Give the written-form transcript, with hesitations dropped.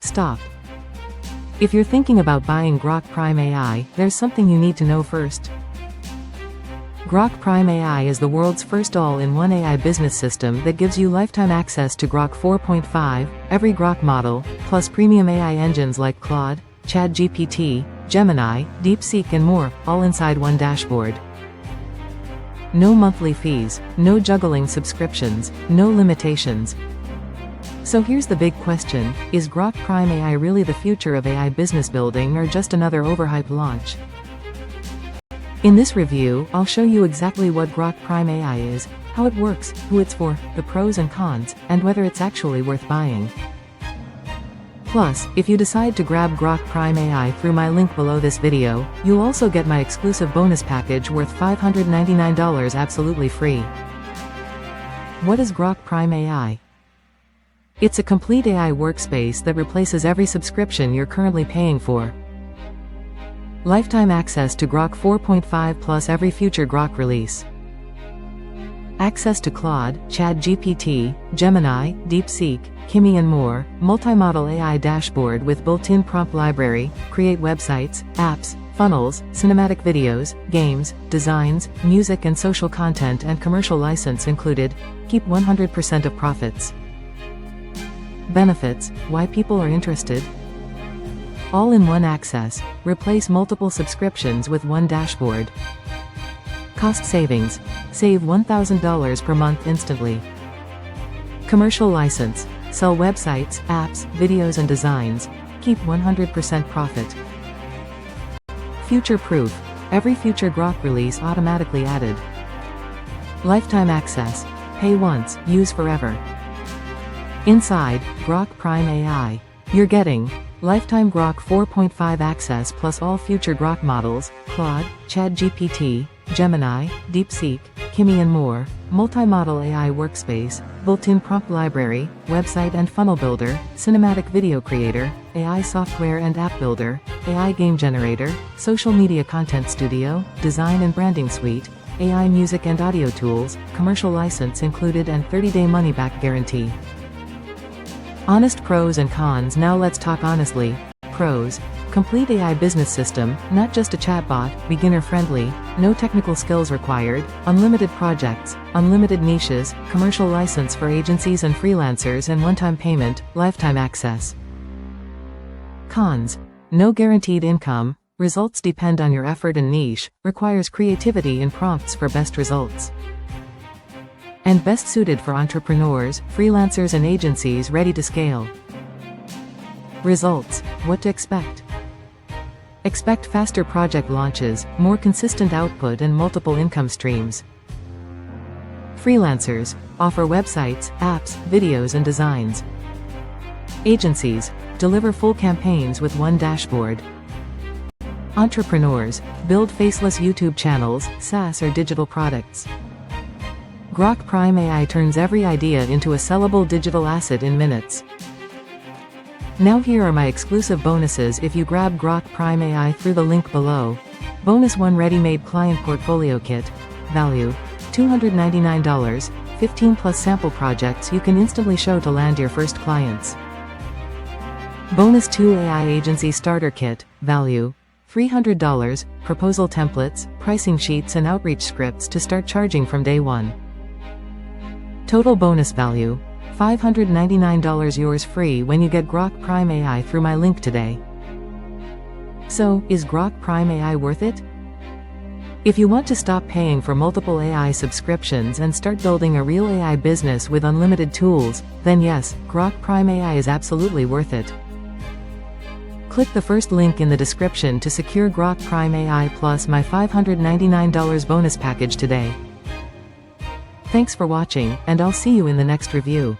Stop. If you're thinking about buying GrokPrime AI, there's something you need to know first. GrokPrime AI is the world's first all-in-one AI business system that gives you lifetime access to Grok 4.5, every Grok model, plus premium AI engines like Claude, ChatGPT, Gemini, DeepSeek and more, all inside one dashboard. No monthly fees, no juggling subscriptions, no limitations. So here's the big question, is GrokPrime AI really the future of AI business building or just another overhyped launch? In this review, I'll show you exactly what GrokPrime AI is, how it works, who it's for, the pros and cons, and whether it's actually worth buying. Plus, if you decide to grab GrokPrime AI through my link below this video, you'll also get my exclusive bonus package worth $599 absolutely free. What is GrokPrime AI? It's a complete AI workspace that replaces every subscription you're currently paying for. Lifetime access to Grok 4.5 plus every future Grok release. Access to Claude, ChatGPT, Gemini, DeepSeek, Kimi and more, multi-model AI dashboard with built-in prompt library, create websites, apps, funnels, cinematic videos, games, designs, music and social content and commercial license included, keep 100% of profits. Benefits, why people are interested. All-in-one access, replace multiple subscriptions with one dashboard. Cost savings, save $1,000 per month instantly. Commercial license, sell websites, apps, videos and designs, keep 100% profit. Future-proof, every future Grok release automatically added. Lifetime access, pay once, use forever. Inside GrokPrime AI, you're getting lifetime Grok 4.5 access plus all future Grok models, Claude, ChatGPT, Gemini, DeepSeek, Kimi and more, multi-model AI workspace, built-in prompt library, website and funnel builder, cinematic video creator, AI software and app builder, AI game generator, social media content studio, design and branding suite, AI music and audio tools, commercial license included and 30-day money-back guarantee. Honest pros and cons. Now let's talk honestly. Pros. Complete AI business system, not just a chatbot, beginner-friendly, no technical skills required, unlimited projects, unlimited niches, commercial license for agencies and freelancers and one-time payment, lifetime access. Cons. No guaranteed income, results depend on your effort and niche, requires creativity in prompts for best results. And best suited for entrepreneurs, freelancers and agencies ready to scale. Results. What to expect? Expect faster project launches, more consistent output and multiple income streams. Freelancers. Offer websites, apps, videos and designs. Agencies. Deliver full campaigns with one dashboard. Entrepreneurs. Build faceless YouTube channels, SaaS or digital products. GrokPrime AI turns every idea into a sellable digital asset in minutes. Now here are my exclusive bonuses if you grab GrokPrime AI through the link below. Bonus 1 Ready-Made Client Portfolio Kit. Value $299, 15 plus sample projects you can instantly show to land your first clients. Bonus 2 AI Agency Starter Kit. Value $300, proposal templates, pricing sheets and outreach scripts to start charging from day one. Total bonus value $599, yours free when you get GrokPrime AI through my link today. So, is GrokPrime AI worth it? If you want to stop paying for multiple AI subscriptions and start building a real AI business with unlimited tools, then yes, GrokPrime AI is absolutely worth it. Click the first link in the description to secure GrokPrime AI plus my $599 bonus package today. Thanks for watching, and I'll see you in the next review.